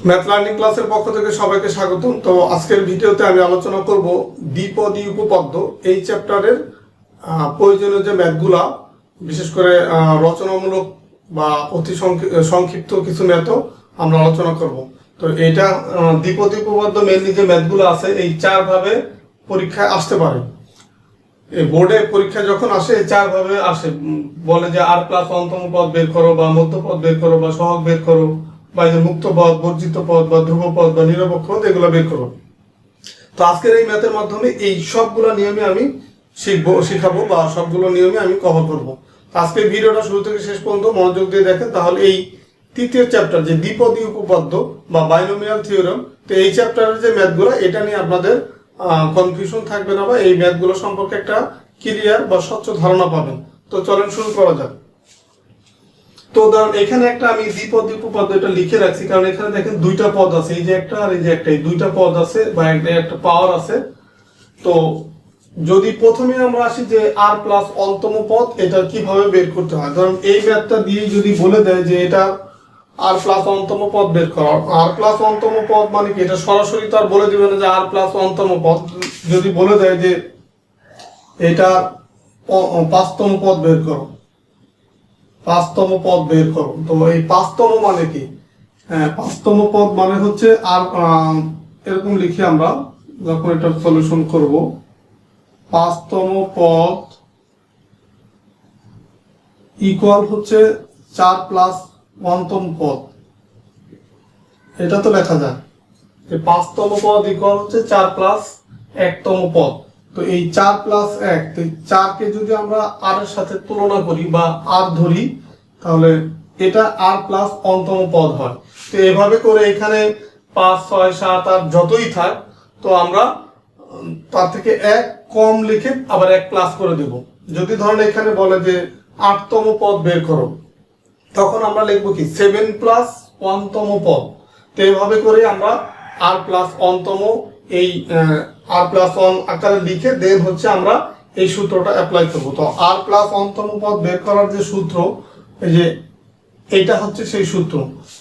Math learning ক্লাসের পক্ষ থেকে সবাইকে স্বাগতম। তো আজকের ভিডিওতে আমি আলোচনা করব দ্বিপদী উপপাদ্য এই চ্যাপ্টারের প্রয়োজনীয় যে ম্যাথগুলা, বিশেষ করে রচনামূলক বা অতি সংক্ষিপ্ত কিছু ম্যাথও আমরা আলোচনা করব। তো এইটা দ্বিপদী উপপাদ্য মেনলি যে ম্যাথগুলো আছে এই চারভাবে পরীক্ষায় আসতে পারে। এই বোর্ডে পরীক্ষা যখন আসে এই চারভাবে আসে, বলে যে আর প্লাস অন্তম পদ বের করো, বা মধ্য পদ বের করো, বা সহগ বের করো, বা এই যে মুক্ত পদ, বর্জিত পদ, বা ধ্রুব পদ, বা নিরপেক্ষ পদ, এগুলো বের করো। তো আজকের এই ম্যাথের মাধ্যমে এই সবগুলো নিয়মে আমি শিখাবো, বা সবগুলো নিয়মে আমি কভার করবো। আজকের ভিডিওটা শুরু থেকে শেষ পর্যন্ত মনোযোগ দিয়ে দেখেন, তাহলে এই তৃতীয় চ্যাপ্টার যে দ্বিপদী উপপাদ্য বা বাইনোমিয়াল থিওরেম, তো এই চ্যাপ্টারের যে ম্যাথগুলো, এটা নিয়ে আপনাদের কনফিউশন থাকবে না, বা এই ম্যাথগুলো সম্পর্কে একটা ক্লিয়ার বা স্বচ্ছ ধারণা পাবেন। তো চলেন শুরু করা যাক। তো ধরুন এখানে একটা আমি দ্বিপদী উপপাদ্য এটা লিখে রাখছি, কারণ এখানে দেখেন দুইটা পদ আছে, এই যে একটা আর এই যে একটা, এই দুইটা পদ আছে বা একটা পাওয়ার আছে। তো যদি প্রথমে আমরা আসি যে আর প্লাস অন্তম পদ, এটা কিভাবে বের করতে হয়। ধরুন এই ম্যাথটা দিয়ে যদি বলে দেয় যে এটা আর প্লাস অন্তম পদ বের করা, আর প্লাস অন্তম পদ মানে কি, এটা সরাসরি তো আর বলে দিবে না যে আর প্লাস অন্তম পদ। যদি বলে দেয় যে এটা পাঁচতম পদ বের করো, পাঁচতম পদ বের করো, তো এই পাঁচতম মানে কি? হ্যাঁ, পাঁচতম পদ মানে হচ্ছে আর এরকম লিখি আমরা যখন এটা সলিউশন করব, পাঁচতম পদ ইকুয়াল হচ্ছে 4 প্লাস ওয়ানতম পদ। এটা তো লেখা যায় যে পাঁচতম পদ ইকুয়াল হচ্ছে 4 প্লাস একতম পদ। তো এই 4 প্লাস 1, তো 4কে যদি আমরা আর এর সাথে তুলনা করি বা আর ধরি, তাহলে এটা আর প্লাস অন্তম পদ হয়। তো এভাবে করে এখানে 5, 6, 7, 8 যতই থাক, তো আমরা তার থেকে 1 কম লিখে আবার 1 প্লাস করে দেব। যদি ধরেন এখানে বলে যে 8তম পদ বের করো, তখন আমরা লিখবো কি 7 প্লাস 1তম পদ। তো এইভাবে করে আমরা আর প্লাস অন্তম এই আর প্লাস 1 আকারে লিখে দেন হচ্ছে আমরা এই সূত্রটা অ্যাপ্লাই করব। তো আর প্লাস অন্তম পদ বের করার যে সূত্র, এই যে এইটা হচ্ছে সেই সূত্র।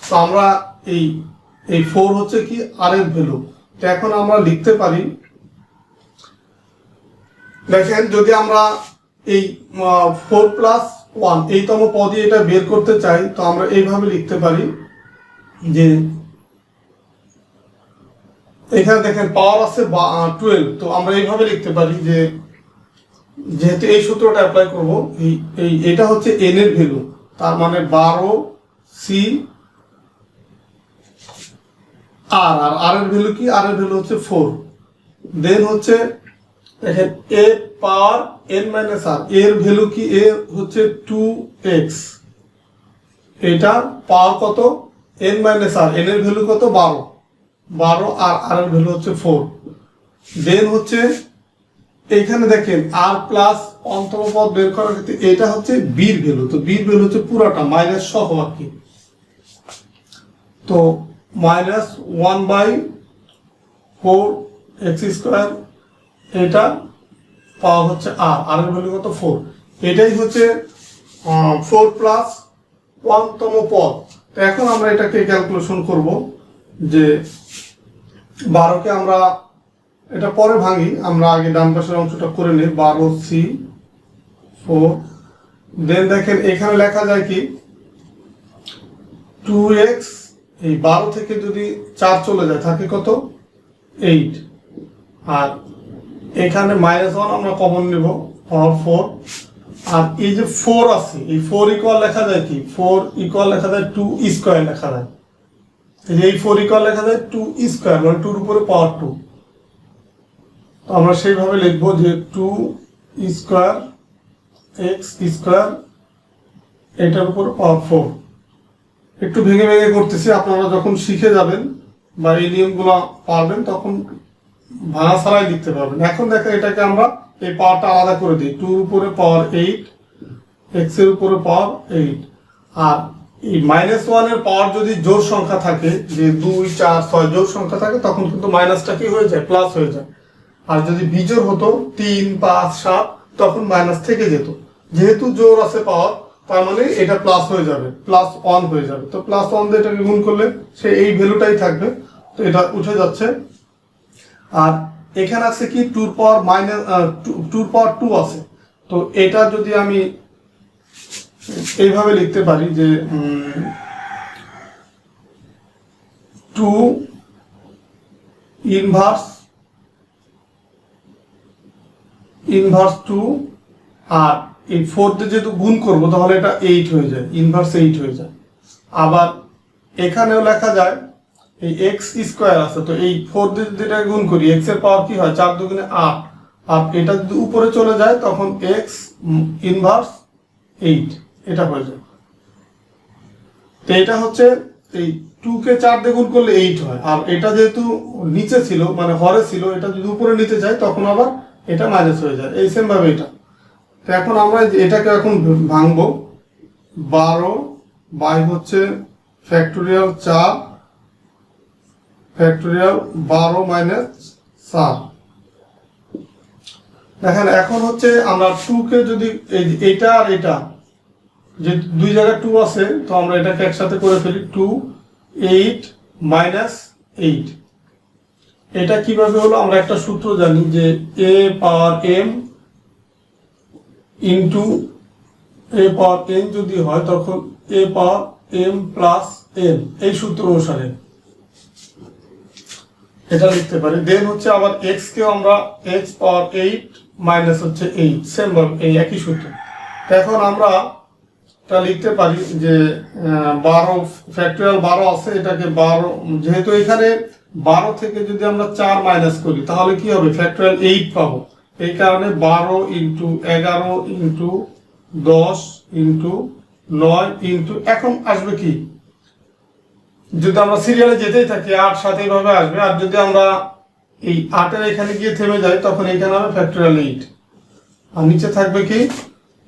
তো আমরা এই 4 হচ্ছে কি আর এর ভ্যালু। তো এখন আমরা লিখতে পারি, দেখেন যদি আমরা এই 4 প্লাস 1 এইতম পদে এটা বের করতে চাই, তো আমরা এইভাবে লিখতে পারি যে এখানে দেখেন পাওয়ার আছে 12। তো আমরা এইভাবে লিখতে পারি যে যেহেতু এই সূত্রটা অ্যাপ্লাই করব, এটা হচ্ছে n এর ভ্যালু, তার মানে 12 সি আর আর এর ভ্যালু কি, আর এর ভ্যালু হচ্ছে 4। দেন হচ্ছে দেখেন a পাওয়ার n মাইনাস আর, এর ভ্যালু কি, এ হচ্ছে 2x, এটা পাওয়ার কত n মাইনাস আর, n এর ভ্যালু কত 12 আর আর এর ভ্যালু হচ্ছে 4। দেন হচ্ছে এইখানে দেখেন আর প্লাস অন্তম পদ বের করার ক্ষেত্রে এটা হচ্ছে বির ভ্যালু। তো বির ভ্যালু হচ্ছে পুরাটা মাইনাস সহ আর কি। তো মাইনাস 1/4x², এটা পাওয়া হচ্ছে আর এর ভ্যালু কত 4। এটাই হচ্ছে 4 প্লাস 1তম পদ। তো এখন আমরা এটাকে ক্যালকুলেশন করব যে 12কে আমরা এটা পরে ভাঙি, আমরা আগে ডান পাশের অংশটা করে নিই। 12c4, দেন দেখেন এখানে লেখা যায় কি 2x, এই 12 থেকে যদি 4 চলে যায় থাকে কত 8, আর এখানে -1 আমরা কমন নেব, পাওয়ার 4। আর এই যে 4 আছে, এই 4 ইকুয়াল লেখা যায় কি, 4 ইকুয়াল লেখা যায় 2 স্কয়ার লেখা যায়। এই 4 ইকুয়াল লেখা যায় 2 স্কয়ার, মানে 2 এর উপরে পাওয়ার 2। তো আমরা সেইভাবে লিখবো যে 2 স্কয়ার x স্কয়ার, এটার উপর পাওয়ার 4। একটু ভেঙে ভেঙে করতেছি, আপনারা যখন শিখে যাবেন বা এই নিয়মগুলো পারবেন তখন ভাঙা ছাড়াই লিখতে পারবেন। এখন দেখেন এটাকে আমরা এই পাওয়ারটা আলাদা করে দিই, 2 এর উপরে পাওয়ার 8, x এর উপরে পাওয়ার 8। আর এই -1 এর পাওয়ার যদি জোড় সংখ্যা থাকে, যে 2, 4, 6 জোড় সংখ্যা থাকে, তখন কিন্তু মাইনাসটা কি হয়ে যায়, প্লাস হয়ে যায়। আর যদি বিজোড় হতো 3, 5, 7, তখন মাইনাস থেকে যেত। যেহেতু জোড় আছে পাওয়ার, তার মানে এটা প্লাস হয়ে যাবে, +1 হয়ে যাবে। তো +1 দিয়ে এটাকে গুণ করলে সে এই ভ্যালুটাই থাকবে, তো এটা উঠে যাচ্ছে। আর এখানে আছে কি 2 আছে, তো এটা যদি আমি এইভাবে লিখতে পারি যে 2 ইনভার্স 2, আর এই 4 দিয়ে যেহেতু গুণ করবো তাহলে এটা 8 হয়ে যায়, ইনভার্স 8 হয়ে যায়। আবার এখানেও লেখা যায় এই x² আছে, তো এই 4 দিয়ে যদি এটা গুণ করি x এর পাওয়ার কি হয়, 4 দুগুণে 8, আর এটা যদি উপরে চলে যায় তখন x ইনভার্স 8 এটা হয়ে যায়। তো এটা হচ্ছে এই 2 কে 4 দিয়ে গুণ করলে 8 হয়, আর এটা যেহেতু নিচে ছিল মানে হরে ছিল, এটা যদি উপরে নিতে যাই তখন আবার এটা মাইনাস হয়ে যায়, এই সেম ভাবে এটা। তো এখন আমরা এটাকে এখন ভাঙবো, 12 বাই হচ্ছে ফ্যাক্টোরিয়াল 4 ফ্যাক্টোরিয়াল 12 মাইনাস 4। দেখেন এখন হচ্ছে আমরা 2 কে যদি এইটা আর এটা যে দুই জায়গায় 2 আছে, তো আমরা এটাকে একসাথে করে ফেলি, 2 8 মাইনাস 8। এটা কিভাবে হলো, আমরা একটা সূত্র জানি যে a power m into a power n যদি হয় তখন a power m plus n, এই সূত্র অনুসারে এটা লিখতে পারি। দেন হচ্ছে আবার x কে আমরা x পাওয়ার 8 মাইনাস হচ্ছে 8, সেম ভাবে এই একই সূত্র। এখন আমরা এটা লিখতে পারি যে 12 ফ্যাক্টোরিয়াল 12 আছে, এটাকে 12 যেহেতু এখানে 12 থেকে যদি আমরা 4 মাইনাস করি তাহলে কি হবে, ফ্যাক্টোরিয়াল 8 পাবো। এই কারণে 12 ইন্টু 11 ইন্টু 10 ইন্টু 9 ইন্টু, এখন আসবে কি, যদি আমরা সিরিয়ালে যেতেই থাকি 8 সাথে এইভাবে আসবে, আর যদি আমরা এই 8 এর এখানে গিয়ে থেমে যাই তখন এখানে হবে ফ্যাক্টোরিয়াল 8, আর নিচে থাকবে কি,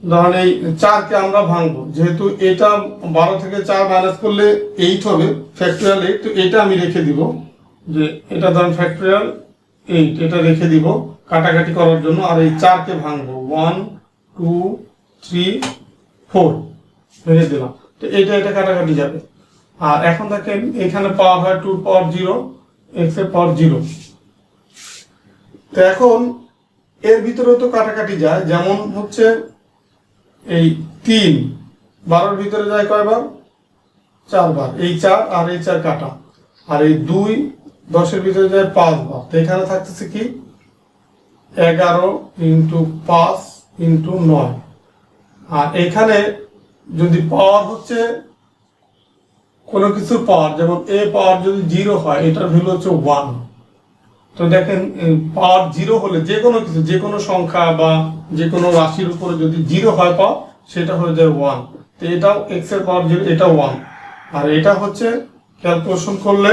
ধরেন এই 4 কে আমরা ভাঙবো, যেহেতু এটা 12 থেকে 4 মাইনাস করলে 8 হবে ফ্যাক্টোরিয়াল 8, তো এটা আমি রেখে দিব যে এটা ধরেন ফ্যাক্টোরিয়াল 8, এটা রেখে দিব কাটাকাটি করার জন্য। আর এই 4 কে ভাঙবো, 1 2 3 4 ভেঙে দিলাম, তো এটা কাটাকাটি যাবে। আর এখন দেখেন এখানে পাওয়ার হয় 2 পাওয়ার 0, x এর পাওয়ার 0। তো এখন এর ভিতরেও তো কাটাকাটি যায়, যেমন হচ্ছে এই 3 12 ভিতরে যায় কয়বার, 4 বার, এই 4 আর এই 4 কাটা, আর এই 2 10 ভিতরে যায় 5 বার, তো এখানে থাকতেছে কি 11 ইন্টু 5 ইন্টু 9। আর এখানে যদি পাওয়ার হচ্ছে কোনো কিছুর পাওয়ার, যেমন a পাওয়ার যদি 0 হয় এটার ভ্যালু হচ্ছে 1, তো দেখেন পাওয়ার 0 হলে যে কোনো কিছু, যে কোনো সংখ্যা বা যে কোনো রাশির উপরে যদি 0 হয় পাওয়ার, সেটা হয়ে যায় 1। তো এটাও x এর পাওয়ার 0, এটা 1। আর এটা হচ্ছে ক্যালকুলেশন করলে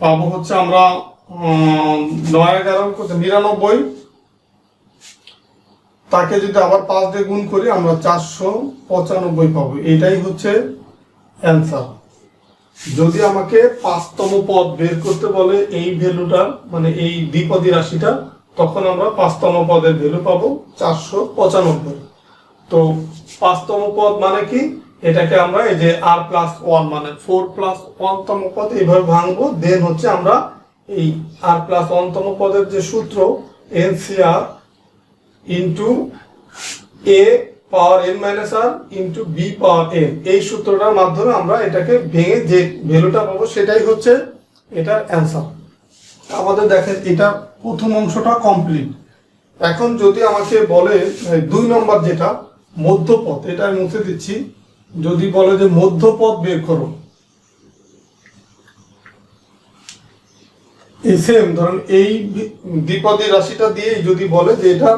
পাবো হচ্ছে আমরা 9 11 কত 99, তাকে যদি আবার 5 দিয়ে গুণ করি আমরা 495 পাবো। এটাই হচ্ছে অ্যান্সার। যদি আমাকে 5তম পদ বের করতে বলে এই ভ্যালুটা, মানে এই দ্বিপদী রাশিটা, তখন আমরা 5তম পদের ভ্যালু পাবো 495। তো 5তম পদ মানে কি, এটাকে আমরা এই যে r+1 মানে 4+1তম পদ এইভাবে ভাঙবো। দেন হচ্ছে আমরা এই r+1তম পদের যে সূত্র NCR into a power n minus r into b power n, এই সূত্রটার মাধ্যমে আমরা এটাকে ভেঙে যে ভ্যালুটা পাবো সেটাই হচ্ছে এটার অ্যান্সার। আমাদের দেখেন এটা প্রথম অংশটা কমপ্লিট। এখন যদি আমাকে বলে 2 নম্বর যেটা মধ্যপদ, এটা আমি মুছে দিচ্ছি, যদি বলে যে মধ্যপদ বের করো, এই সেম ধরেন এই দ্বিপদী রাশিটা দিয়ে যদি বলে যে এটা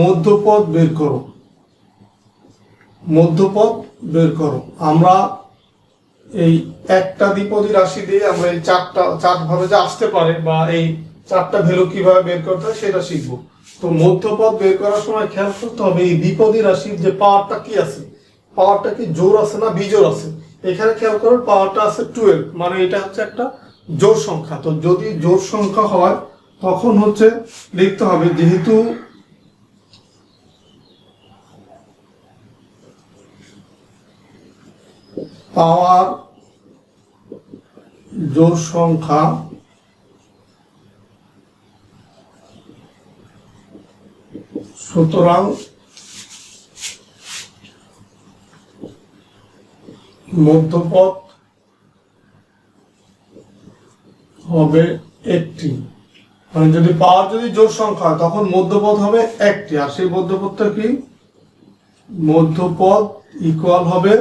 মধ্যপদ বের করো, মধ্যপদ বের করো, আমরা এই একটা দ্বিপদী রাশি দিয়ে আমরা এই চার ভাবে যে আসতে পারে বা এই 4টা ভ্যালু কিভাবে বের করতে হয় সেটা শিখবো। তো মধ্যপদ বের করার সময় খেয়াল করতে হবে এই দ্বিপদী রাশির যে পাওয়ারটা কি আছে, পাওয়ারটা কি জোড় আছে না বিজোড় আছে। এখানে খেয়াল করুন পাওয়ারটা আছে 12, মানে এটা হচ্ছে একটা জোড় সংখ্যা। তো যদি জোড় সংখ্যা হয় তখন হচ্ছে লিখতে হবে, যেহেতু পাওয়ার জোড় সংখ্যা সুতরাং মধ্যপথ হবে একটি। মানে যদি পাওয়ার যদি জোড় সংখ্যা হয় তখন মধ্যপথ হবে একটি, আর সেই মধ্যপথটা কি? মধ্যপথ ইকুয়াল হবে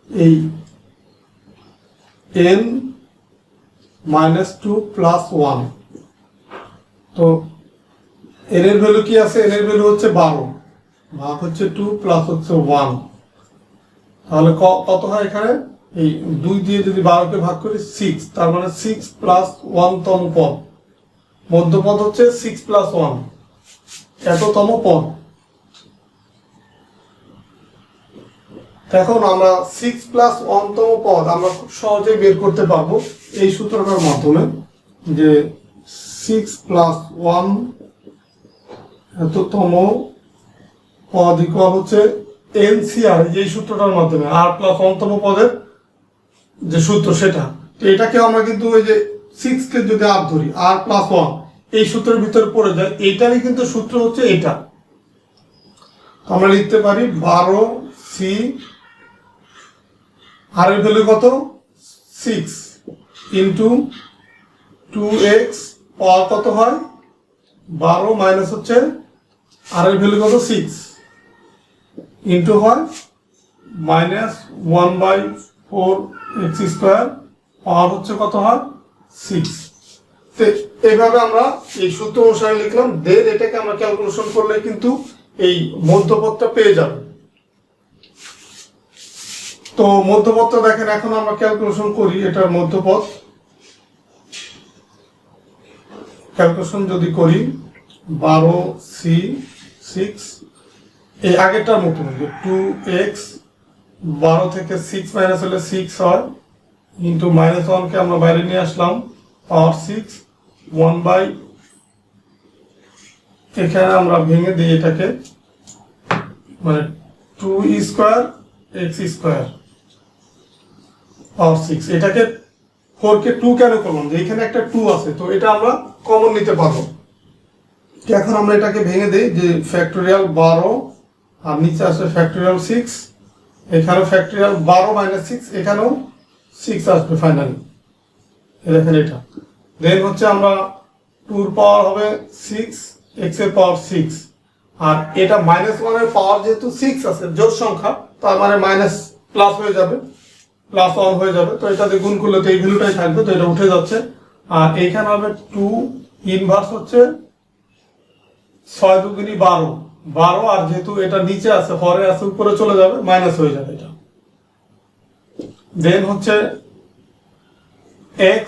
এই n -2 + 1। তো n এর ভ্যালু কি আছে? n এর ভ্যালু হচ্ছে 12 ভাগ হচ্ছে 2 প্লাস হচ্ছে 1। তাহলে কত হয় এখানে? এই 2 দিয়ে যদি 12 কে ভাগ করি 6, তার মানে 6 + 1 তম পদ। মধ্যপদ হচ্ছে 6 + 1, এততম পদ। এখন আমরা 6 + 1 তম পদ আমরা খুব সহজেই বের করতে পারবো এই সূত্রটার মাধ্যমে, যে 6 + 1 এততম পদ ইকুয়াল হচ্ছে NCR, এই সূত্রটার মাধ্যমে r + 1 তম পদের যে সূত্র সেটা। তো এটাকে আমরা কিন্তু ওই যে 6 কে যদি r ধরি, r + 1 এই সূত্রের ভিতরে পড়ে যায়, এইটারই কিন্তু সূত্র হচ্ছে এটা। আমরা লিখতে পারি 12c, r এর ভ্যালু কত? 6 ইন্টু 2x, পাওয়ার কত হয়? 12 মাইনাস হচ্ছে r এর ভ্যালু কত? 6 ইন্টু হয় -1/4x², পাওয়ার হচ্ছে কত হয়? 6। তো এইভাবে আমরা এই সূত্র অনুসারে লিখলাম, দেন এটাকে আমরা ক্যালকুলেশন করলে কিন্তু এই মধ্যপথটা পেয়ে যাব। তো মধ্যপথটা দেখেন, এখন আমরা ক্যালকুলেশন করি এটার মধ্যপথ। ক্যালকুলেশন যদি করি 12c 6, এই আগেরটার মতো 2x, 12 থেকে 6 মাইনাস হলে 6 হয়, ইন্টু -1 কে আমরা বাইরে নিয়ে আসলাম, পাওয়ার 6 1/, এখানে আমরা ভেঙে দিই এটাকে, মানে 2e² x² পাওয়ার 6। এটাকে 4 কে 2 কেন করলাম? যে এখানে একটা 2 আছে, তো এটা আমরা কমন নিতে পারবো। এখন আমরা এটাকে ভেঙে দিই, যে ফ্যাক্টোরিয়াল 12 আর নিচে আসে ফ্যাক্টোরিয়াল 6, এখানেও ফ্যাক্টোরিয়াল 12 - 6, এখানেও 6 আসবে ফাইনালি। দেখেন এটা, দেন হচ্ছে আমরা 2 এর পাওয়ার হবে 6, x এর পাওয়ার 6, আর এটা -1 এর পাওয়ার যেহেতু 6 আছে জোড় সংখ্যা, তার মানে মাইনাস প্লাস হয়ে যাবে, +1 হয়ে যাবে। তো এটা দিয়ে গুণ করলে তো এই ভ্যালুটাই থাকবে, তো এটা উঠে যাচ্ছে। আর এইখানে হবে 2 ইনভার্স হচ্ছে 6 × 2 = 12, আর যেহেতু এটা নিচে আছে, হরে আছে, উপরে চলে যাবে, মাইনাস হয়ে যাবে এটা। দেন হচ্ছে x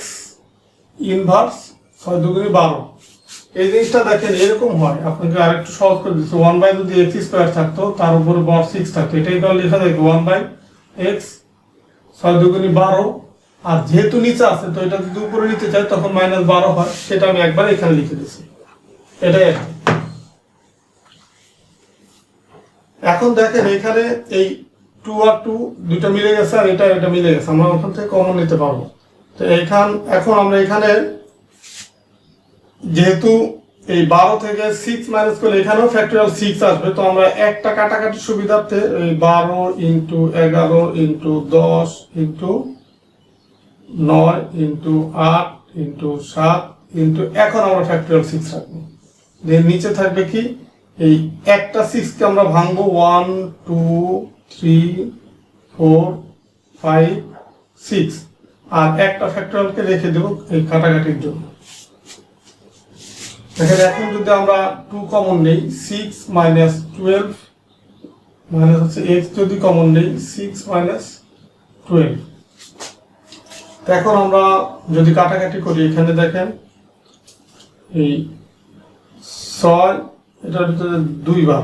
ইনভার্স 6 × 2 = 12। এই জিনিসটা দেখেন এরকম হয়, আপনাকে আরেকটু সহজ করে দিচ্ছি। 1/, যদি x² থাকতো, তার উপরে বর 6 থাকতো, এটাই তাহলে লেখা যায় 1/x 6 × 2 = 12, আর যেহেতু নিচে আছে, তো এটা যদি উপরে নিতে চাই তখন -12 হয়, সেটা আমি একবার এখানে লিখে দিচ্ছি, এটাই। এখন দেখেন এখানে এই 2 আর 2 দুটো মিলে গেছে, আর এটা মিলে গেছে, আমরা ওখান থেকে কমন নিতে পারবো। তো এখন আমরা এখানে যেহেতু এই 12 থেকে 6 মাইনাস করলে এখানেও ফ্যাক্টোরিয়াল 6 আসবে, তো আমরা একটা কাটাকাটি সুবিধার্থে এই 12 × 11 × 10 × 9 × 8 × 7 এখন আমরা ফ্যাক্টোরিয়াল 6 রাখবো। এর নিচে থাকবে কি? এই একটা 6 কে আমরা ভাঙবো 1 2 3 4 5 6, আর একটা ফ্যাক্টোরিয়ালকে রেখে দেব এই কাটাকাটির জন্য। দেখেন এখন যদি আমরা 2 কমন নেই, 6 - 12 মানে হচ্ছে x, যদি কমন নেই 6 - 12। এখন আমরা যদি কাটাকাটি করি, এখানে দেখেন এই 6, এটার ভিতরে 2 বার,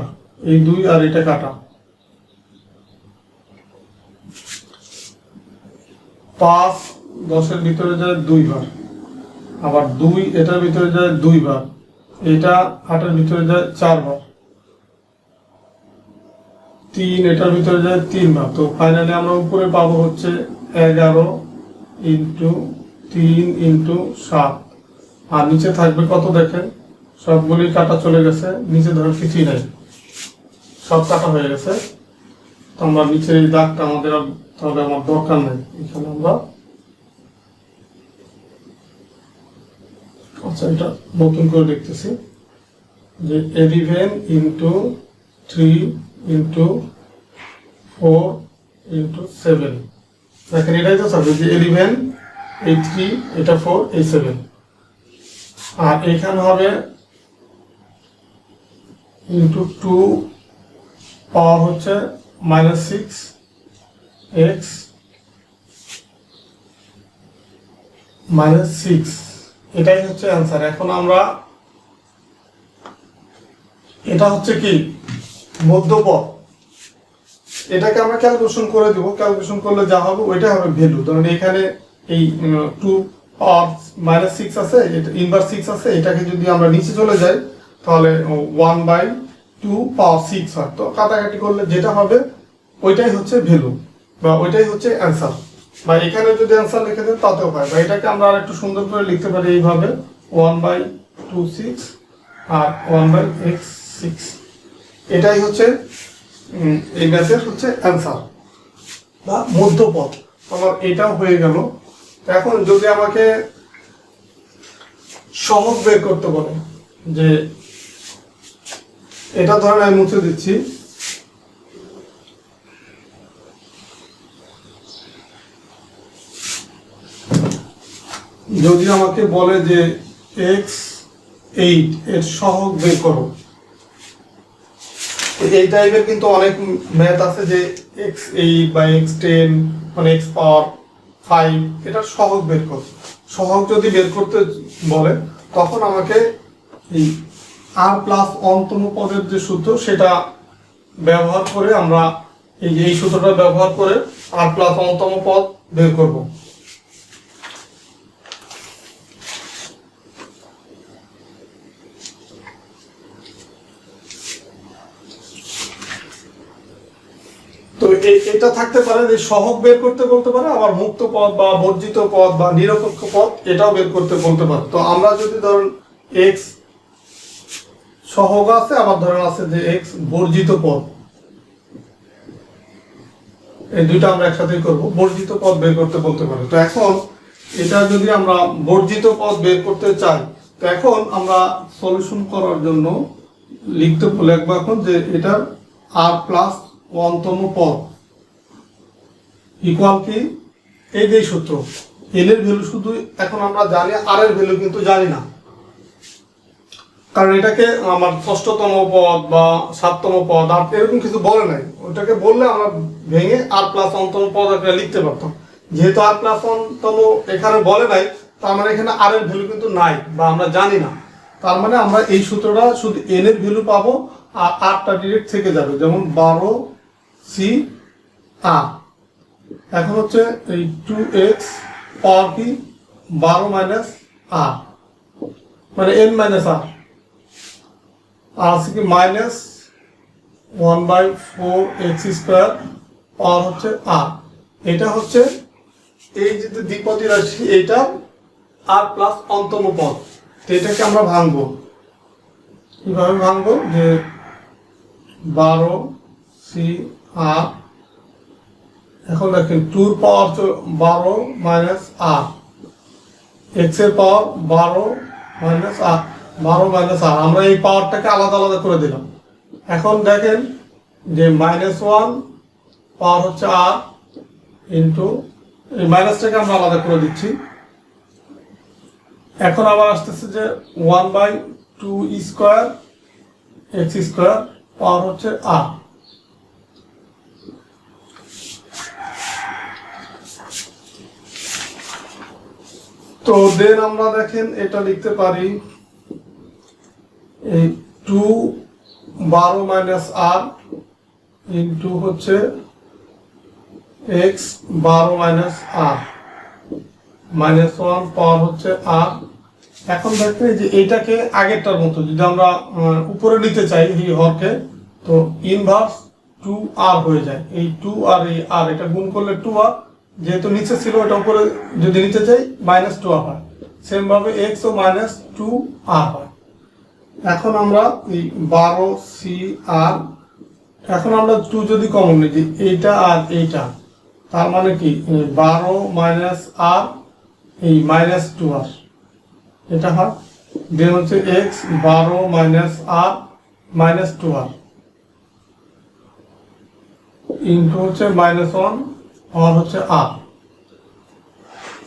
এই 2 আর এটা কাটা, 5 10-এর ভিতরে যায় 2 বার, আবার 2 এটার ভিতরে যায় 2 বার, এটা 8-এর ভিতরে যায় 4 বার, 3 এটার ভিতরে যায় 3 বার, তো ফাইনালি আমরা উপরে পাবো হচ্ছে 11 ইন্টু 3 ইন্টু 7, আর নিচে থাকবে কত দেখেন, সবগুলি কাটা চলে গেছে, নিচে ধরেন কিছুই নাই, সব কাটা হয়ে গেছে। তো আমরা নিচে এই দাগটা আমাদের তাহলে আমার দরকার নেই, এখানে আমরা আচ্ছা এটা নতুন করে দেখতেছি যে 11 ইন্টু 3 ইন্টু 4 ইন্টু 7, দেখেন এটাই তো থাকবে যে 11 এই 3 এটা 4 এই 7, আর এখানে হবে ইন্টু 2 পাওয়ার হচ্ছে -6 x -6, এটাই হচ্ছে অ্যান্সার। এখন আমরা এটা হচ্ছে কি মধ্যপদ, এটাকে আমরা ক্যালকুলেশন করে দেব, ক্যালকুলেশন করলে যা হবে ওইটা হবে ভ্যালু। ধরুন এখানে এই 2 পাওয়ার -6 আছে, এটা ইনভার্স 6 আছে, এটাকে যদি আমরা নিচে চলে যাই তাহলে 1/2 পাওয়ার 6 হয়, তো কাটাকাটি করলে যেটা হবে ওইটাই হচ্ছে ভ্যালু বা ওইটাই হচ্ছে অ্যান্সার, বা এখানে যদি অ্যান্সার লিখে দেন তাতেও হয়, বা এটাকে আমরা আর একটু সুন্দর করে লিখতে পারি এইভাবে 1/26 আর 1/x6, এটাই হচ্ছে এই ম্যাথের হচ্ছে অ্যান্সার বা মধ্যপদ। আমার এটাও হয়ে গেল। এখন যদি আমাকে সহগ বের করতে বলে, যে এটা ধরেন আমি মুছে দিচ্ছি, যদি আমাকে বলে যে x8 এর সহগ বের করো, এই টাইপের কিন্তু অনেক ম্যাথ আছে যে x8 বা x10 মানে x পাওয়ার 5 এটার সহগ বের করো। সহগ যদি বের করতে বলে তখন আমাকে এই r প্লাস অন্তম পদের যে সূত্র সেটা ব্যবহার করে আমরা এই সূত্রটা ব্যবহার করে r প্লাস অন্তম পদ বের করব। তো এটা থাকতে পারে যে সহগ বের করতে বলতে পারে, আবার মুক্ত পদ বা বর্জিত পদ বা নিরপেক্ষ পদ এটাও বের করতে বলতে পারে। তো আমরা যদি ধরুন x সহগ আছে, আবার ধরেন আছে যে x বর্জিত পদ, এই দুইটা আমরা একসাথেই করব, বর্জিত পদ বের করতে বলতে পারে। তো এখন এটা যদি আমরা বর্জিত পদ বের করতে চাই, তো এখন আমরা সলিউশন করার জন্য লিখবো এখন যে এটা r প্লাস 1তম পদ ইকুয়াল কি এই যে সূত্র, l এর ভ্যালু শুধু এখন আমরা জানি, r এর ভ্যালু কিন্তু জানি না, কারণ এটাকে আমার 6তম পদ বা 7তম পদ আর এরকম কিছু বলে নাই। ওটাকে বললে আমরা ভেঙে r প্লাস 1তম পদ একটা লিখতে পারতাম। যেহেতু r প্লাস 1তম এখানে বলে নাই, তার মানে এখানে r এর ভ্যালু কিন্তু নাই বা আমরা জানি না, তার মানে আমরা এই সূত্রটা শুধু n এর ভ্যালু পাবো আর rটা ডিরেক্ট থেকে যাবে, যেমন 12c r। এখন হচ্ছে এই 2x পাওয়ার কি 12 মাইনাস r মানে n মাইনাস r, আর আছে কি মাইনাস 1/4x² পাওয়ার হচ্ছে r। এটা হচ্ছে এই যে দ্বিপদী রাশি, এটা r প্লাস অন্তম পদ। তো এটাকে আমরা ভাঙবো, কিভাবে ভাঙবো, যে 12c r, এখন দেখেন 2 পাওয়ার 12 মাইনাস r, x এর পাওয়ার 12 মাইনাস r, 12 মাইনাস r, আমরা এই পাওয়ারটাকে আলাদা আলাদা করে দিলাম। এখন দেখেন যে -1 পাওয়ার হচ্ছে r ইন্টু এই মাইনাসটাকে আমরা আলাদা করে দিচ্ছি। এখন আবার আসতেছে যে 1/2 x² পাওয়ার হচ্ছে r। তো দেন আমরা দেখেন এটা লিখতে পারি এই 12 মাইনাস r ইন্টু হচ্ছে x 12 মাইনাস r -1 পাওয়ার হচ্ছে r। এখন দেখবেন যে এইটাকে আগেরটার মতো যদি আমরা উপরে নিতে চাই এই হরকে, তো ইনভার্স টু আর হয়ে যায়। এই টু আর এই আর এটা গুণ করলে টু আর, যেহেতু নিচে ছিল এটা উপরে যদি নিচে যাই মাইনাস টু আর হয়। সেম ভাবে এক্স ও মাইনাস টু আর হয়। এখন আমরা এই 12 CR, এখন আমরা টু যদি কমন নিই এইটা আর এইটা, তার মানে কি 12 মাইনাস আর এই মাইনাস টু আর, এটা হয়। দেন হচ্ছে এক্স 12 মাইনাস আর মাইনাস টু আর ইন্টু হচ্ছে মাইনাস ওয়ান আর হচ্ছে আর।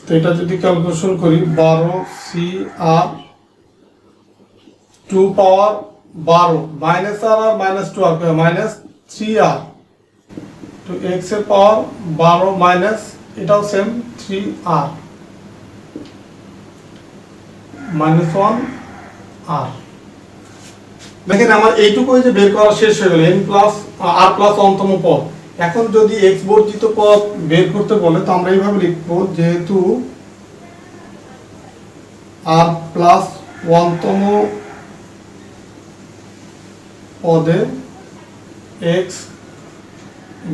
তো এটা যদি ক্যালকুলেশন করি 12 CR 2 পাওয়ার 12 মাইনাস আর আর মাইনাস টু আর মাইনাস 3R, তো এক্স এর পাওয়ার 12 মাইনাস এটাও সেম 3R মাইনাস 1R। দেখেন আমার এইটুকু যে বের করা শেষ হয়ে গেল, n প্লাস আর প্লাস অন্তম পদ। এখন যদি এক্স বর্জিত পদ বের করতে বলে তো আমরা এইভাবে লিখবো, যেহেতু আর প্লাস অন্তম পদে এক্স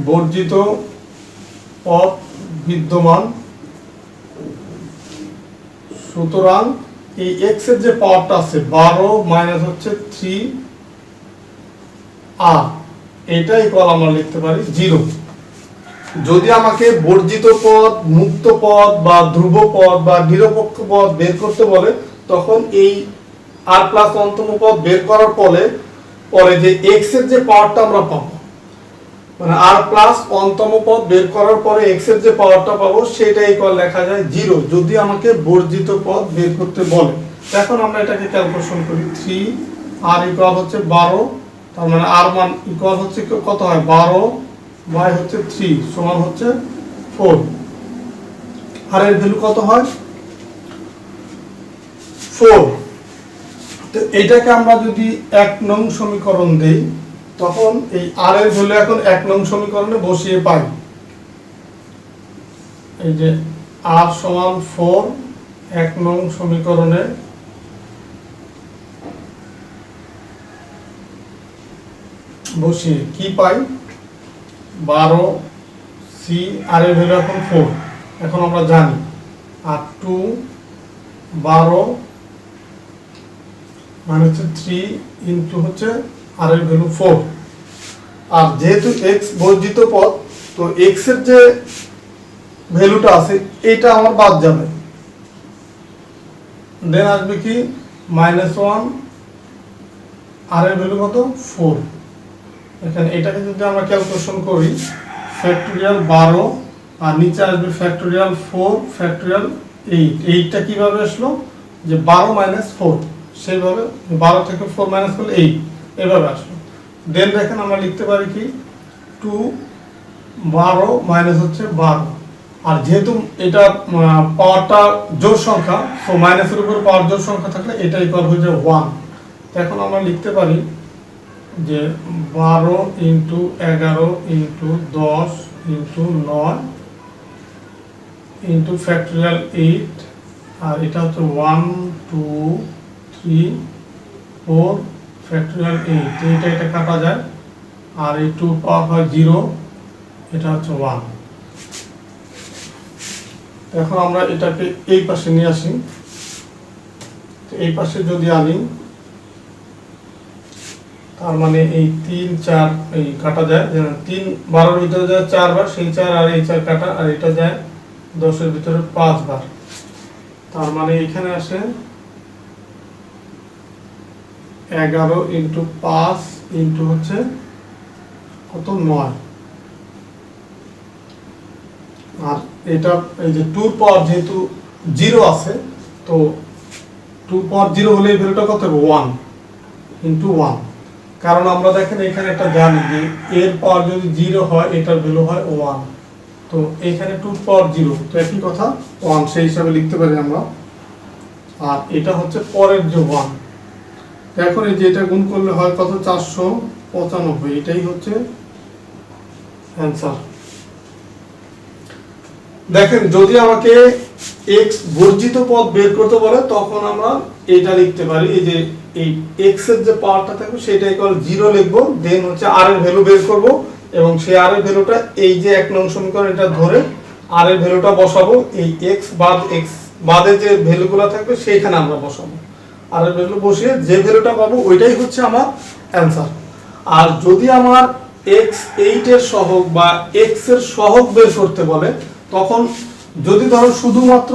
বর্জিত পদ বিদ্যমান, সুতরাং এই এক্স এর যে পাওয়ারটা আছে 12 মাইনাস হচ্ছে 3R, এটা ইকুয়াল আমরা লিখতে পারি 0। যদি আমাকে বর্জিত পদ, মুক্ত পদ বা ধ্রুব পদ বা নিরপেক্ষ পদ বের করতে বলে তখন এই আর প্লাস অন্তম পদ বের করার পরে যে এক্স এর যে পাওয়ারটা আমরা পাবো, মানে আর প্লাস অন্তম পদ বের করার পরে এক্স এর যে পাওয়ারটা পাবো সেটা ইকুয়াল লেখা যায় 0 যদি আমাকে বর্জিত পদ বের করতে বলে। এখন আমরা এটাকে ক্যালকুলেশন করি, 3R ইকুয়াল হচ্ছে 12, তার মানে আর মান ইকুয়াল হচ্ছে কত হয় 12 বাই হচ্ছে 3 সমান হচ্ছে 4। আর এর ভ্যালু কত হয় 4। তো এটাকে আমরা যদি 1 নং সমীকরণ দেই তখন এই আর এর ভ্যালু এখন 1 নং সমীকরণে বসিয়ে পাই। এই যে আর সমান 4 1 নং সমীকরণে বসিয়ে কি পাই 12C, আর এর ভ্যালু এখন 4 এখন আমরা জানি, আর 2 12 মানে হচ্ছে 3 ইন্টু হচ্ছে আর এর ভ্যালু 4। আর যেহেতু এক্স বর্জিত পদ তো এক্স এর যে ভ্যালুটা আছে এটা আমার বাদ যাবে, দেন আসবে কি -1 আর এর ভ্যালু কত 4। এখানে এটাকে যদি আমরা ক্যালকুলেশন করি ফ্যাক্টোরিয়াল 12 আর নিচে আসবে ফ্যাক্টোরিয়াল 4 ফ্যাক্টোরিয়াল 8। এইটটা কিভাবে আসলো যে 12 মাইনাস 4, সেইভাবে 12 থেকে 4 মাইনাস করলে 8 এভাবে আসলো। দেন দেখেন আমরা লিখতে পারি কি 2 12 মাইনাস হচ্ছে 12, আর যেহেতু এটা পাওয়ারটা জোড় সংখ্যা তো মাইনাসের উপর পাওয়ার জোড় সংখ্যা থাকলে এটা ইকুয়াল হয়ে যায় 1। তো এখন আমরা লিখতে পারি যে 12 into 11 into 10 into 9 into factorial 8, আর এটা হচ্ছে 1 2 3 4 ফ্যাক্টোরিয়াল 8, এটা কাটা যায় আর এই 2 পাওয়ার হয় 0, এটা হচ্ছে 1। এখন আমরা এটাকে এই পাশে নিয়ে আসি, তো এই পাশে যদি আনি তার মানে এই 3 4 এই কাটা যায়, 3 12 এর ভিতরে যায় 4 বার, সেই 4 আর এই 4 কাটা, আর এটা যায় 10 এর ভিতরে 5 বার, তার মানে এখানে আসে 11 ইন্টু 5 ইন্টু হচ্ছে কত 9। আর এটা এই যে 2 পাওয়ার যেহেতু 0 আছে তো 2 পাওয়ার 0 হলে এই ভ্যালুটা কত হবে 1 ইন্টু 1, কারণ আমরা দেখেন এখানে একটা জানি যে এর পাওয়ার যদি 0 হয় এটার ভ্যালু হয় 1, তো এখানে 2 পাওয়ার 0 তো একই কথা 1 সেই হিসাবে লিখতে পারি আমরা। আর এটা হচ্ছে পরের যে 1, এখন এই যে এটা গুণ করলে হয় কত 495, এটাই হচ্ছে অ্যান্সার। দেখেন যদি আমাকে x বর্জিত পদ বের করতে বলে তখন আমরা এটা লিখতে পারি, এই যে এই x এর যে পাওয়ারটা থাকবে সেটা ইকুয়াল 0 লিখবো, দেন হচ্ছে r এর ভ্যালু বের করব, এবং সেই আর এর ভ্যালুটা এই যে 1 নং সমীকরণ এটা ধরে আর এর ভ্যালুটা বসাবো, এই এক্স বাদে যে ভ্যালুগুলো থাকবে সেইখানে আমরা বসাবো। আর এর ভ্যালু বসিয়ে যে ভ্যালুটা পাবো ওইটাই হচ্ছে আমার অ্যান্সার। আর যদি আমার x8 এর সহগ বা x এর সহগ বের করতে বলে, তখন যদি ধরো শুধুমাত্র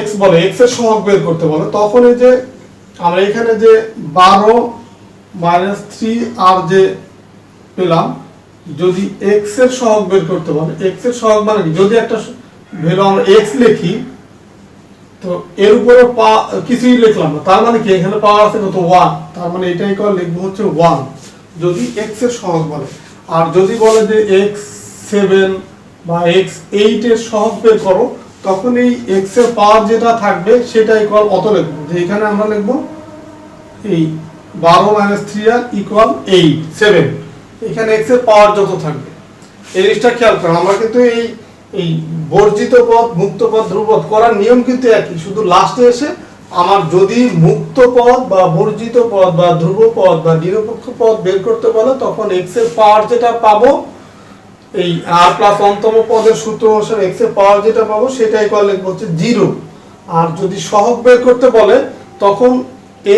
x বলে, x এর সহগ বের করতে বলে, তখন এই যে আমরা এখানে যে 12 - 3 আর যে পেলাম, যদি x এর সহগ বের করতে বলে, x এর সহগ মানে কি, যদি একটা ভ্যালু আমরা x লিখি তো এর উপরে কিছুই লিখলাম না, তার মানে কি এখানে পাওয়ার আছে কত 1, তার মানে এটাই কল লিখবো হচ্ছে 1 যদি x এর সহগ বলে। আর যদি বলে যে x7 বা x8 এর সহগ বের করো, তখন এই x এর পাওয়ার যেটা থাকবে সেটাই কল অত লিখবো, যে এখানে আমরা লিখবো এই 12 - 3 আর ইকুয়াল 8 7, এখানে x এর পাওয়ার যত থাকবে। এই জিনিসটা খেয়াল করুন, আমরা কিন্তু এই বর্জিত পদ, মুক্ত পদ, ধ্রুব পদ করার নিয়ম কিন্তু একই, শুধু লাস্টে এসে আমার যদি মুক্ত পদ বা বর্জিত পদ বা ধ্রুব পদ বা নিরপেক্ষ পদ বের করতে বলে, তখন x এর পাওয়ার যেটা পাবো এই r প্লাস অন্তম পদের সূত্র অনুসারে x এর পাওয়ার যেটা পাবো সেটাই কল লিখবো হচ্ছে 0। আর যদি সহগ বের করতে বলে, তখন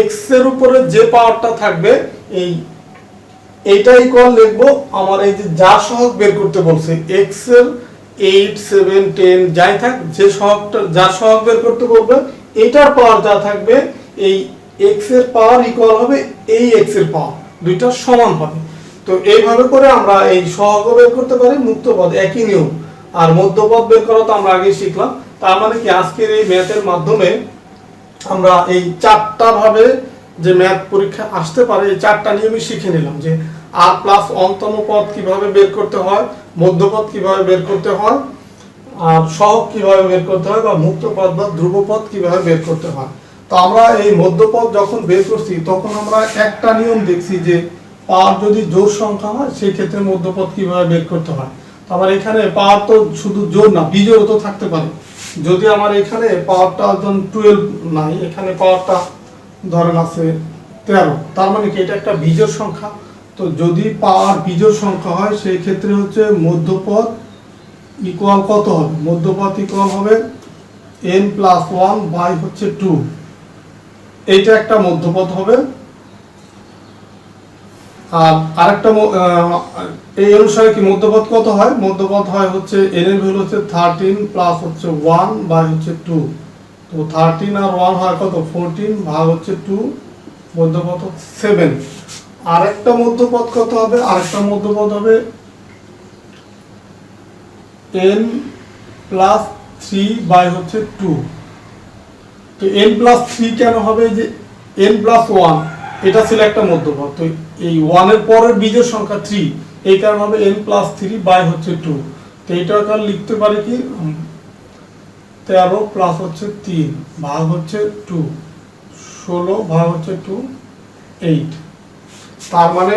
x এর উপরে যে পাওয়ারটা থাকবে এইটাই কল লিখবো আমার এই যে যার সহগ বের করতে বলছে, x এর 8 7 10 যাই থাক, যে সহগটা যার সহগ বের করতে বলবে এটার পাওয়ার যা থাকবে এই x এর পাওয়ার ইকুয়াল হবে এই x এর পাওয়ার, দুইটা সমান হবে। তো এইভাবে করে আমরা এই সহগ বের করতে পারি, মুক্ত পদ একই নিয়ম। আর মধ্যপদ বের করা তো আমরা আগে শিখলাম। তার মানে কি আজকের এই ম্যাথের মাধ্যমে আমরা এই 4টা ভাবে যে ম্যাথ পরীক্ষা আসতে পারে এই 4টা নিয়মই শিখে নিলাম, যে আর প্লাস অন্তম পদ কিভাবে বের করতে হয়, মধ্যপদ কিভাবে বের করতে হয়, আর সহগ কিভাবে বের করতে হয়, বা মুক্ত পদ বা ধ্রুব পদ কিভাবে বের করতে হয়। তো আমরা এই মধ্যপদ যখন বের করছি তখন আমরা একটা নিয়ম দেখছি যে পাওয়ার যদি জোড় সংখ্যা হয় সেই ক্ষেত্রে মধ্যপদ কিভাবে বের করতে হয়। তো আমার এখানে পাওয়ার তো শুধু জোড় না, বিজোড় তো থাকতে পারে। যদি আমার এখানে পাওয়ারটা 12 নাই, এখানে পাওয়ারটা ধরেন আছে 13, তার মানে কি এটা একটা বিজোড় সংখ্যা। তো যদি পাওয়ার বিজোড় সংখ্যা হয় সেই ক্ষেত্রে হচ্ছে মধ্যপদ ইকুয়াল কত হবে, মধ্যপদ ইকুয়াল হবে n+1 বাই হচ্ছে 2, এইটা একটা মধ্যপদ হবে। আর আরেকটা এই অনুসারে কি মধ্যপদ কত হয়, মধ্যপদ হয় হচ্ছে n এর ভ্যালু হচ্ছে 13 প্লাস হচ্ছে 1 বাই হচ্ছে 2, তো 13 আর 1 হয় কত 14 ভাগ হচ্ছে 2, মধ্যপদ 7। আরেকটা মধ্যপদ কত হবে, আরেকটা মধ্যপদ হবে n+3 বাই হচ্ছে 2। তো n+3 কেন হবে, যে n+1 এটা ছিল একটা মধ্যপদ, তো এই 1 এর পরের বিজোড় সংখ্যা 3, এই কারণে হবে n+3 বাই হচ্ছে 2। তো এটা কার লিখতে পারি কি 13 প্লাস হচ্ছে 3 ভাগ হচ্ছে 2, 16 ভাগ হচ্ছে 2 8। তার মানে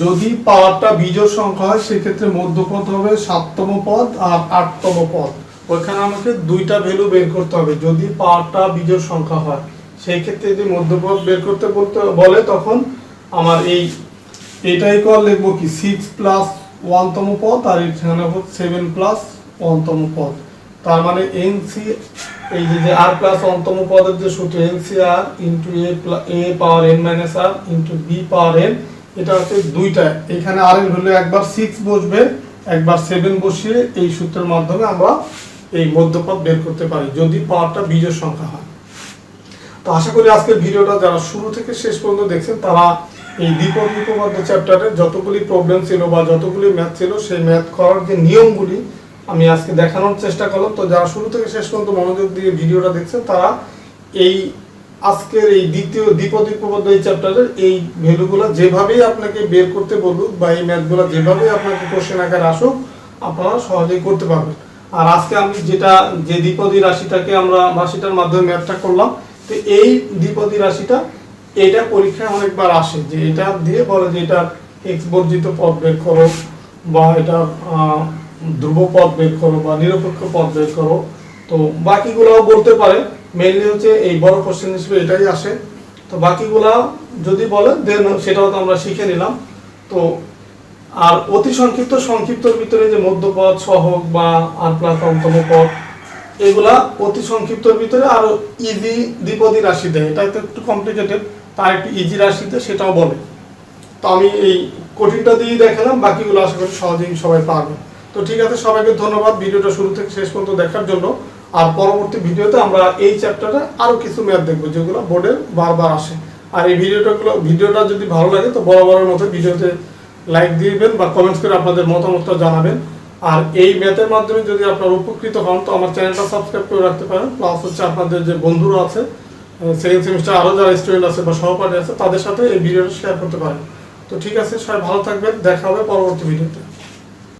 যদি পাওয়ারটা বিজোড় সংখ্যা হয় সেক্ষেত্রে মধ্যপদ হবে 7তম পদ আর 8তম পদ। ওইখানে আমাকে দুইটা ভ্যালু বের করতে হবে যদি পাওয়ারটা বিজোড় সংখ্যা হয়। সেই ক্ষেত্রে যদি মধ্যপদ বের করতে বলে তখন আমার এটাই কল লিখবো কি 6 প্লাস 1তম পদ, আর এখানে হবে 7 প্লাস 1তম পদ। তার মানে এনসি এই যে আর প্লাস 1তম পদের যে সূত্র NCR into a power n minus r into b power n, এটা হচ্ছে দুইটা। এখানে আর এর ভ্যালু একবার 6 বসবে, একবার 7 বসিয়ে এই সূত্রের মাধ্যমে আমরা এই মধ্যপদ বের করতে পারি যদি পাওয়ারটা বিজোড় সংখ্যা হয়। তো আশা করি আজকের ভিডিওটা যারা শুরু থেকে শেষ পর্যন্ত দেখছেন তারা এই দ্বিপদ উপপাদ্য চ্যাপ্টারের যতগুলি প্রবলেম ছিল বা যতগুলি ম্যাথ ছিল সেই ম্যাথ করার যে নিয়মগুলি আমি আজকে দেখানোর চেষ্টা করলাম। তো যারা শুরু থেকে শেষ পর্যন্ত মনোযোগ দিয়ে ভিডিওটা দেখছেন তারা এই আজকের এই দ্বিপদ উপপাদ্য এই চ্যাপ্টারের এই ভ্যালুগুলো যেভাবেই আপনাকে বের করতে বলুক বা এই ম্যাথগুলো যেভাবেই আপনাকে কোশ্চেন আকারে আসুক আপনারা সহজেই করতে পারবেন। আর আজকে আমি যে দ্বিপদী রাশিটাকে আমরা রাশিটার মাধ্যমে ম্যাথটা করলাম, তো এই দ্বিপদী রাশিটা এটা পরীক্ষায় অনেকবার আসে, যে এটা দিয়ে বলে যে এটা x বর্জিত পদ বের করো বা এটা ধ্রুব পদ বের করো বা নিরপেক্ষ পদ বের করো। তো বাকিগুলাও বলতে পারে, মেইনলি হচ্ছে এই বড় কোশ্চেন হিসেবে এটাই আসে। তো বাকিগুলা যদি বলে দেন সেটাও তো আমরা শিখে নিলাম। তো আর অতি সংক্ষিপ্ত সংক্ষিপ্তর ভিতরে যে মধ্যপদ, সহগ বা আর প্লাস অন্তম পদ, এগুলা অতি সংক্ষিপ্তর ভিতরে আরো ইজি দ্বিপদী রাশি দেয়। এটা তো একটু কমপ্লিকেটেড, তার একটু ইজি রাশিতে সেটাও বলে। তো আমি এই কঠিনটা দিয়ে দেখালাম, বাকিগুলো আশা করি সহজেই সবাই পারবে। তো ঠিক আছে, সবাইকে ধন্যবাদ ভিডিওটা শুরু থেকে শেষ পর্যন্ত দেখার জন্য। আর পরবর্তী ভিডিওতে আমরা এই চ্যাপ্টারে আরো কিছু ম্যাথ দেখবো যেগুলো বোর্ডে বারবার আসে। আর এই ভিডিওটা যদি ভালো লাগে তো বরাবরের মতো ভিডিওতে লাইক দিবেন বা কমেন্টস করে আপনাদের মতামতটা জানাবেন। আর এই ম্যাথের মাধ্যমে যদি আপনারা উপকৃত হন তো আমার চ্যানেলটা সাবস্ক্রাইব করে রাখতে পারেন। প্লাস হচ্ছে আপনাদের যে বন্ধুরা আছে সেকেন্ড সেমিস্টার আরও যারা স্টুডেন্ট আছে বা সহপাঠী আছে তাদের সাথে এই ভিডিওটা শেয়ার করতে পারেন। তো ঠিক আছে, সবাই ভালো থাকবেন, দেখা হবে পরবর্তী ভিডিওতে।